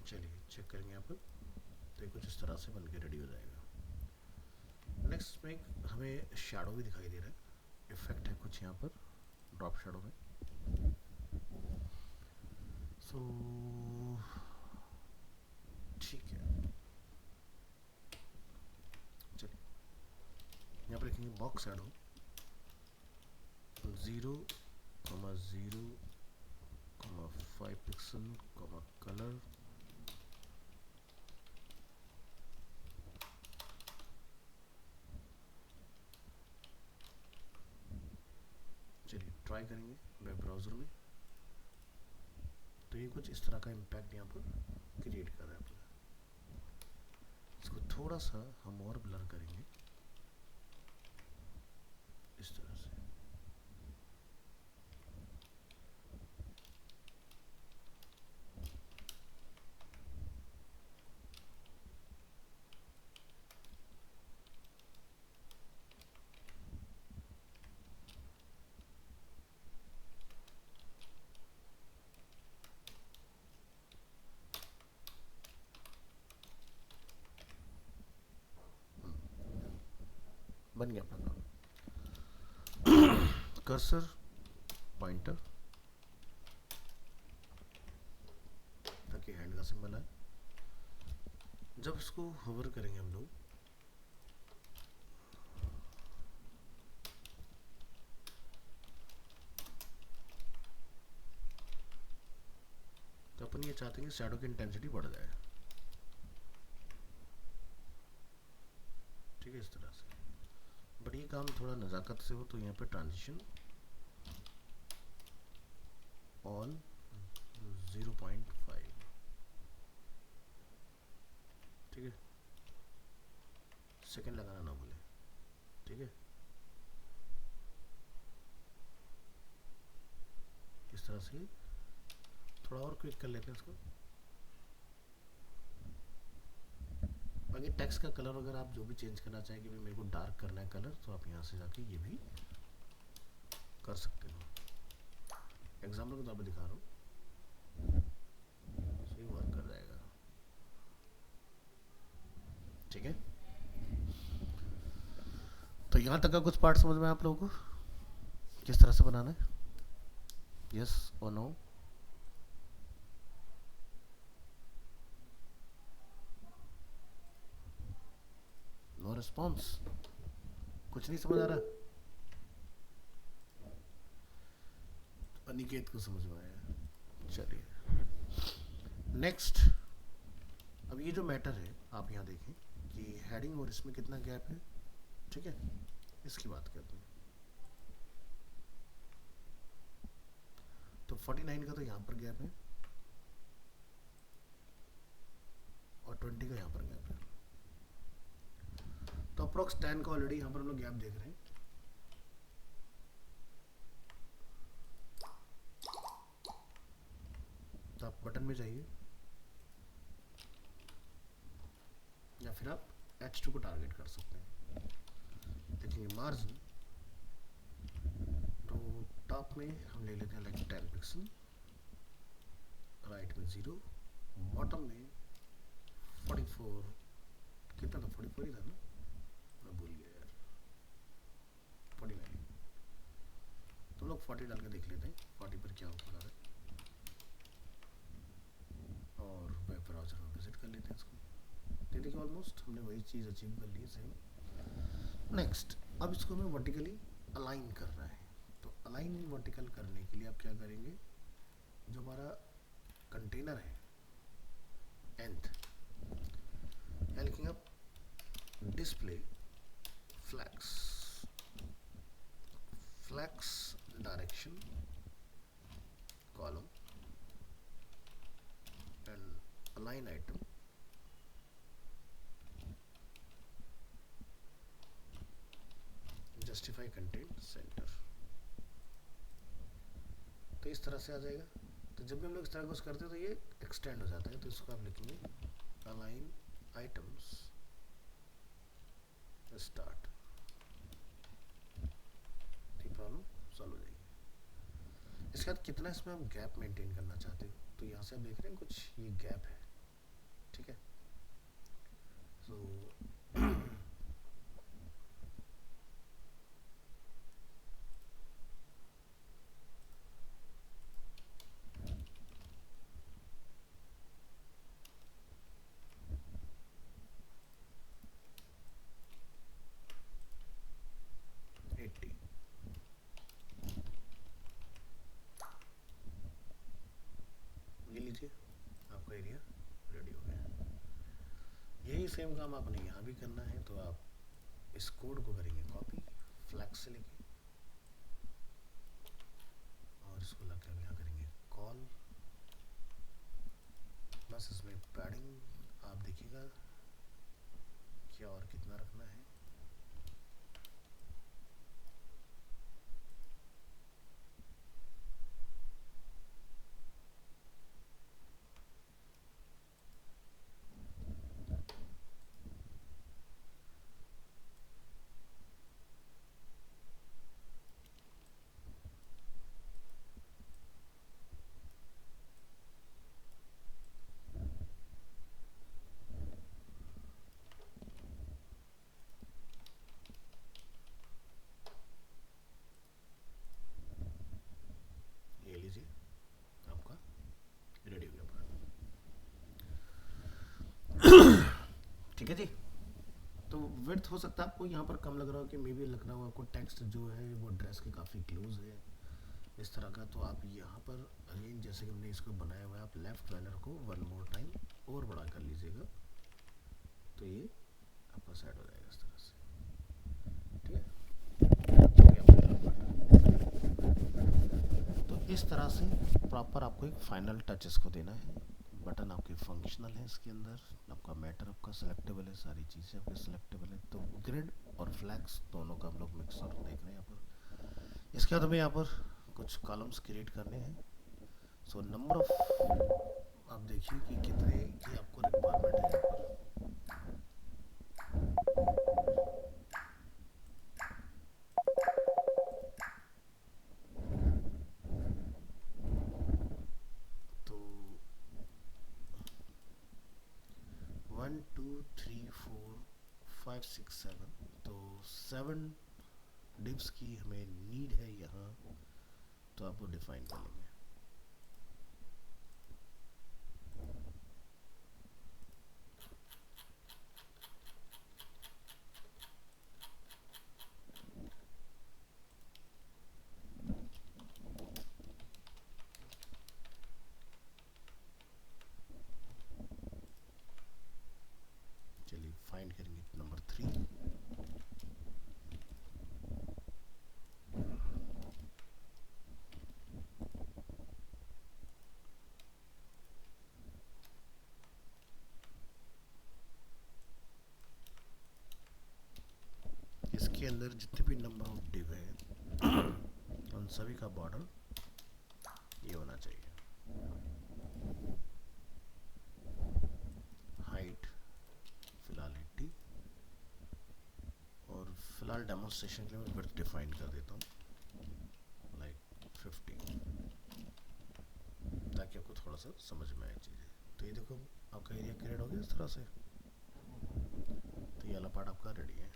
चलिए चेक करेंगे यहाँ पर, तो ये कुछ इस तरह से बन के रेडी हो जाएगा। नेक्स्ट में हमें शैडो भी दिखाई दे रहा है, इफेक्ट है कुछ यहाँ पर ड्रॉप शैडो में। सो ठीक है, चलिए यहाँ पर लिखेंगे box shadow 0,0,5 pixel, colour try करेंगे वेब ब्राउज़र में तो ये कुछ इस तरह का इम्पैक्ट यहाँ पर क्रिएट कर रहा है अपना। इसको थोड़ा सा हम और ब्लर करेंगे इस तरह से। बन गया अपना काम। कर्सर पॉइंटर ताकि हैंड का सिंबल है। जब इसको होवर करेंगे हम लोग तो अपन ये चाहते हैं कि शैडो की इंटेंसिटी बढ़ जाए। ठीक है, इस तरह से। बट ये काम थोड़ा नज़ाकत से हो तो यहाँ पे ट्रांजिशन ऑन 0.5। ठीक है, सेकंड लगाना ना भूले। ठीक है, इस तरह से थोड़ा और क्विक कर लेते हैं इसको। बाकी टेक्स्ट का कलर अगर आप जो भी चेंज करना चाहें कि भाई मेरे को डार्क करना है कलर, तो आप यहाँ से जाके ये भी कर सकते हो। एग्जाम्पल को तो आप दिखा रहा हूँ, सही वर्क कर जाएगा। ठीक है, तो यहाँ तक का कुछ पार्ट समझ में आप लोगों को किस तरह से बनाना है? यस और नो? नो रिस्पॉन्स, कुछ नहीं समझ आ रहा? अनिकेत को समझ में आया। चलिए नेक्स्ट। अब ये जो मैटर है आप यहाँ देखें कि हेडिंग और इसमें कितना गैप है। ठीक है, इसकी बात करते हैं। तो 49 का तो यहाँ पर गैप है और 20 का यहाँ पर गैप है, तो अप्रोक्स 10 का ऑलरेडी यहाँ पर हम लोग गैप देख रहे हैं। तो आप बटन में जाइए या फिर आप H2 को टारगेट कर सकते हैं। देखेंगे मार्जिन, तो टॉप में हम ले लेते हैं लाइक 10 पिक्सल, राइट में 0, बॉटम में 44, कितना था? 44 ही था ना, मैं भूल गया यार, 49। तो लोग 40 डाल के देख लेते हैं 40 पर क्या होता है और वेब ब्राउज़र में विजिट कर लेते हैं इसको। तो देखिए ऑलमोस्ट हमने वही चीज़ अचीव कर ली है सेम। नेक्स्ट, अब इसको हमें वर्टिकली अलाइन करना है। तो अलाइन वर्टिकल करने के लिए आप क्या करेंगे, जो हमारा कंटेनर है nth, यहाँ लिखेंगे आप display flex direction column and align item justify content centre. तो इस तरह से आ जाएगा। तो जब भी हम लोग इस तरह कुछ करते हैं तो ये एक्सटेंड हो जाता है। तो इसको आप लिखेंगे अलाइन आइटम्स स्टार्ट। ठीक, प्रॉब्लम सॉल्व हो जाएगी। इसके बाद कितना इसमें आप गैप मेंटेन करना चाहते हो, तो यहाँ से आप देख रहे हैं कुछ ये गैप है। ठीक है, सो आपका एरिया रेडी हो गया। यही सेम काम आपने यहाँ भी करना है। तो आप इस कोड को करेंगे कॉपी, फ्लैक्स से लेके इसको लाके हम यहाँ करेंगे कॉल। बस इसमें पैडिंग आप देखिएगा क्या और कितना रखना है। ये लीजिए आपका रेडी हो गया पूरा। ठीक है जी। तो विड्थ हो सकता है आपको यहाँ पर कम लग रहा हो कि मे बी लग रहा हो आपको टेक्स्ट जो है वो ड्रेस के काफ़ी क्लोज है इस तरह का। तो आप यहाँ पर अगेन जैसे कि हमने इसको बनाया हुआ है, आप लेफ्ट पैनल को वन मोर टाइम और बड़ा कर लीजिएगा तो ये आपका सेट हो जाएगा इस तरह से। ठीक है, तो इस तरह से प्रॉपर आपको एक फाइनल टच इसको देना है। बटन आपके फंक्शनल है, इसके अंदर आपका मैटर आपका सेलेक्टेबल है, सारी चीज़ें आपके सेलेक्टेबल है। तो ग्रिड और फ्लैक्स दोनों का हम लोग मिक्स और देख रहे हैं यहाँ पर। इसके बाद हमें यहाँ पर कुछ कॉलम्स क्रिएट करने हैं। सो नंबर ऑफ आप देखिए कि कितने की आपको रिक्वायरमेंट है यहाँ पर। तो 1 2 3 4 5 6 7, तो 7 डिव्स की हमें नीड है यहाँ, तो आप वो डिफाइन कर लेंगे। चलिए फाइंड करेंगे नंबर 3। इसके अंदर जितने भी नंबर ऑफ डिव है उन सभी का बॉर्डर ये होना चाहिए। हाइट फिलहाल 80 और फिलहाल डेमोन्स्ट्रेशन के लिए मैं विड्थ डिफाइन कर देता हूँ लाइक 50, ताकि आपको थोड़ा सा समझ में आए चीज़ें। तो ये देखो आपका एरिया क्रिएट हो गया इस तरह से। तो ये वाला पार्ट आपका रेडी है।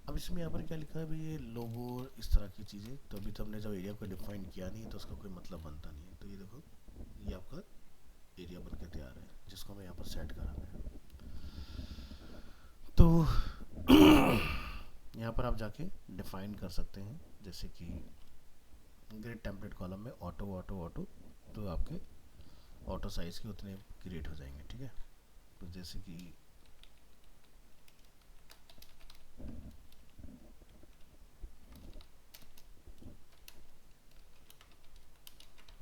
अब इसमें यहाँ पर क्या लिखा है भाई, ये लोगो इस तरह की चीज़ें। तो अभी तो हमने जब एरिया को डिफाइन किया नहीं है तो उसका कोई मतलब बनता नहीं है। तो ये देखो ये आपका एरिया बन के तैयार है जिसको हमें यहाँ पर सेट कराना है। तो यहाँ पर आप जाके डिफाइन कर सकते हैं, जैसे कि ग्रिड टेम्पलेट कॉलम में ऑटो ऑटो ऑटो, तो आपके ऑटो साइज़ के उतने क्रिएट हो जाएंगे। ठीक है, तो जैसे कि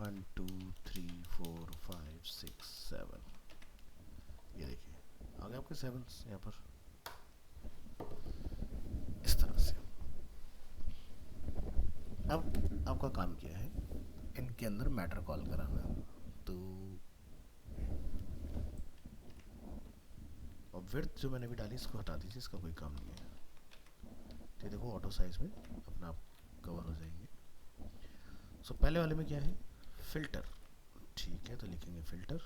1 2 3 4 5 6 7, ये देखिए आ गए आपके 7 यहाँ पर इस तरह से। अब आपका काम क्या है, इनके अंदर मैटर कॉल कराना। तो और विड्थ जो मैंने भी डाली इसको हटा दीजिए, इसका कोई काम नहीं है। तो देखो ऑटो साइज में अपना आप कवर हो जाएंगे। सो पहले वाले में क्या है, फिल्टर। ठीक है, तो लिखेंगे फिल्टर।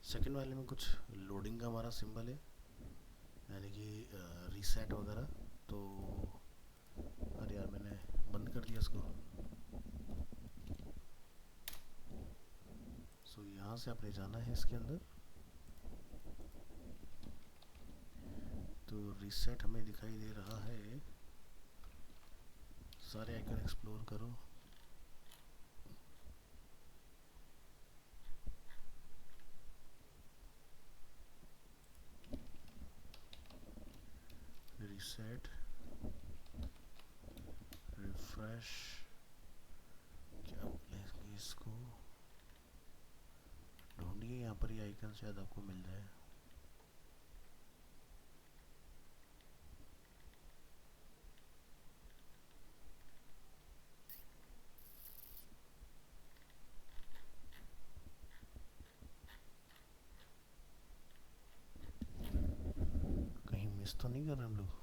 सेकंड वाले में कुछ लोडिंग का हमारा सिंबल है, यानी कि रीसेट वगैरह। तो अरे यार मैंने बंद कर दिया इसको। सो यहाँ से आपने जाना है इसके अंदर। तो रीसेट हमें दिखाई दे रहा है, सारे आइकन एक्सप्लोर करो। रीसेट, रिफ्रेश, क्या बोलेंगे इसको, ढूंढिए यहाँ पर ये आइकन शायद आपको मिल जाए। कहीं मिस तो नहीं कर रहे हम लोग?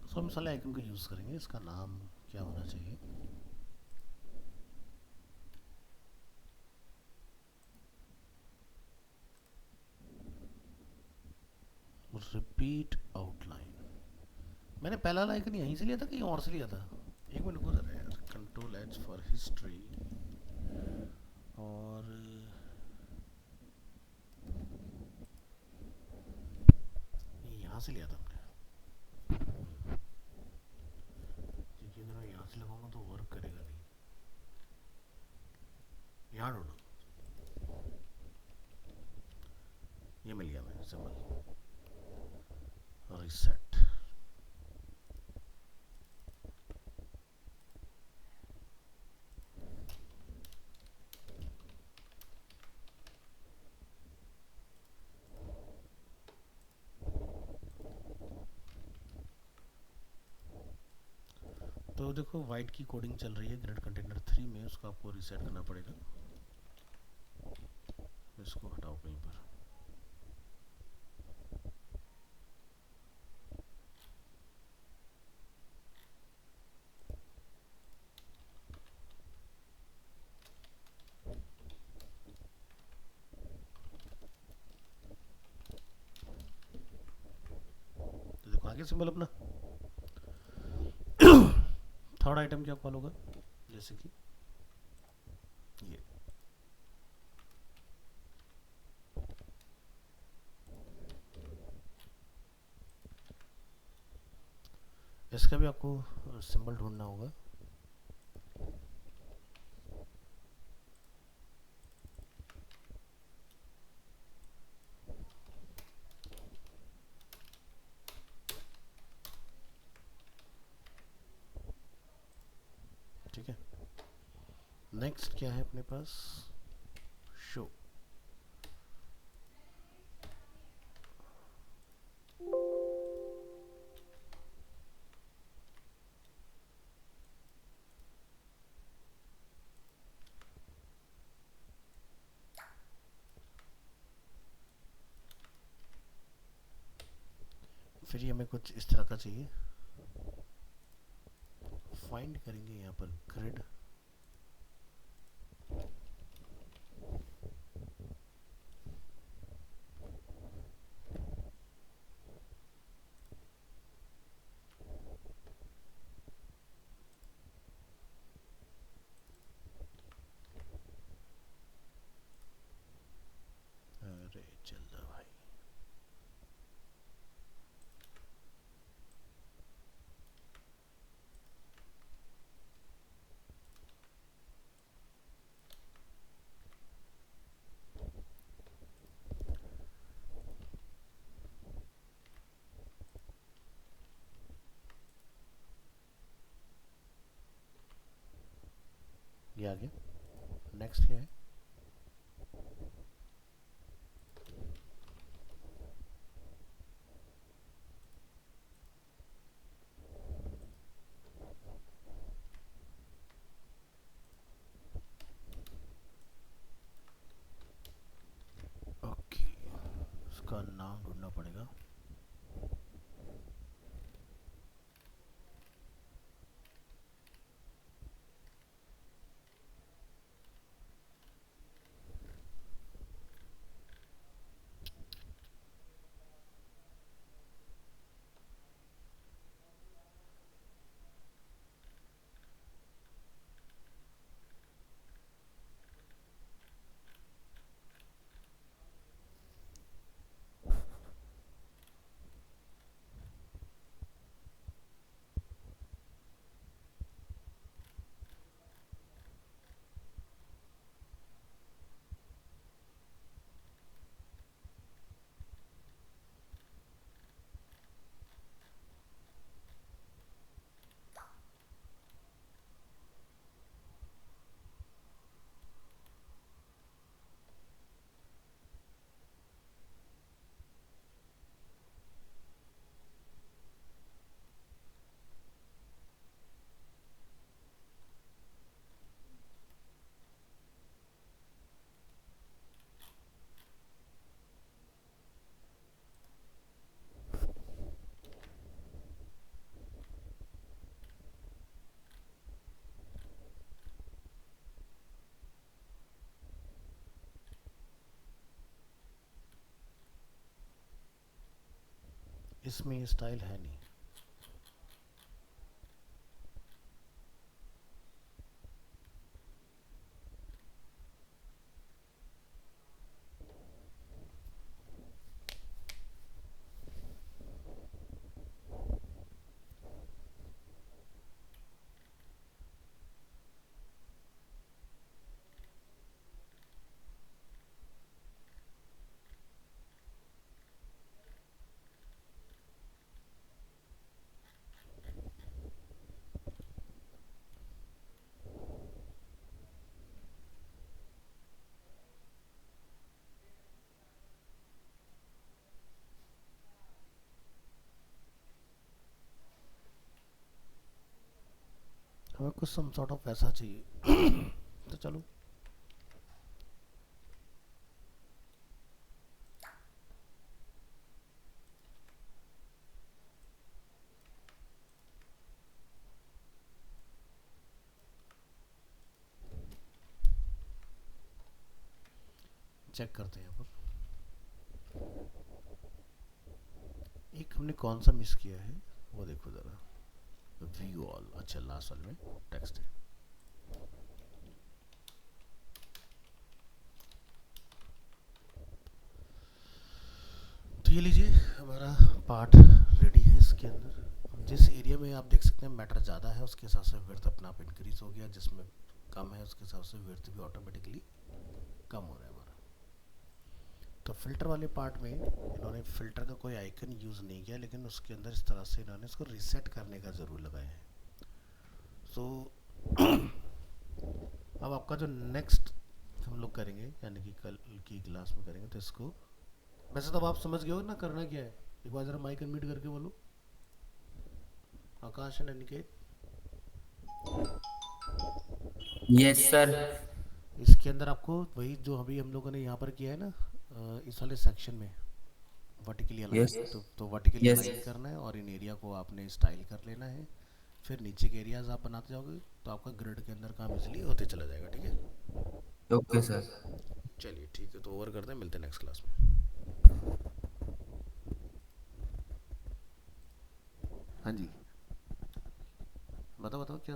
तो हम साले आइकन को यूज़ करेंगे, इसका नाम क्या होना चाहिए? Repeat outline. मैंने पहला आइकन यहीं से लिया था, कहीं और से लिया था? एक मिनट को जरा यार, कंट्रोल एच फॉर हिस्ट्री, और यहाँ से लिया था हमने, क्योंकि अगर मैं यहाँ से लगाऊंगा तो वर्क करेगा नहीं। यहाँ ढूंढो, ये मिल गया मैं सिंबल, रीसेट। तो देखो वाइट की कोडिंग चल रही है ग्रिड कंटेनर 3 में, उसको आपको रीसेट करना पड़ेगा। इसको हटाओ कहीं पर। तो देखो आगे सिंबल अपना। थर्ड आइटम क्या कॉल होगा, जैसे कि ये, इसका भी आपको सिंबल ढूंढना होगा। ठीक है, नेक्स्ट क्या है अपने पास, शो। फिर ये हमें कुछ इस तरह का चाहिए, फाइंड करेंगे यहाँ पर ग्रिड, अरे चल जा भाई। ये आ गया। नेक्स्ट क्या है? ओके, उसका नाम ढूंढना पड़ेगा। इसमें ये स्टाइल है नहीं। हमें कुछ सम सॉर्ट ऑफ ऐसा चाहिए। तो चलो चेक करते हैं यहाँ पर। एक हमने कौन सा मिस किया है वो देखो ज़रा। व्यू ऑल, अच्छा लास्ट वाले में टेक्स्ट है। तो ये लीजिए, हमारा पार्ट रेडी है। इसके अंदर जिस एरिया में आप देख सकते हैं मैटर ज़्यादा है उसके हिसाब से विड्थ अपना आप इंक्रीज हो गया, जिसमें कम है उसके हिसाब से विड्थ भी ऑटोमेटिकली कम हो रहा है हमारा। तो फिल्टर वाले पार्ट में इन्होंने फिल्टर का कोई आइकन यूज़ नहीं किया, लेकिन उसके अंदर इस तरह से इन्होंने इसको रीसेट करने का ज़रूर लगाया है। सो अब आपका जो नेक्स्ट हम लोग करेंगे, यानी कि कल की क्लास में करेंगे, तो इसको वैसे तो अब आप समझ गए हो ना करना क्या है। एक बार ज़रा माइक अनम्यूट करके बोलो, Akash and Aniket. Yes sir. इसके अंदर आपको वही जो अभी हम लोगों ने यहाँ पर किया है ना, इस वाले सेक्शन में वर्टिकली अलाइन, यस तो वर्टिकली यस अलाइन करना है और इन एरिया को आपने स्टाइल कर लेना है। फिर नीचे के एरियाज आप बनाते जाओगे तो आपका ग्रिड के अंदर काम इसलिए होते चला जाएगा। ठीक है, ओके सर। चलिए ठीक है, तो ओवर करते हैं, मिलते हैं नेक्स्ट क्लास में। हाँ जी, बताओ बताओ क्या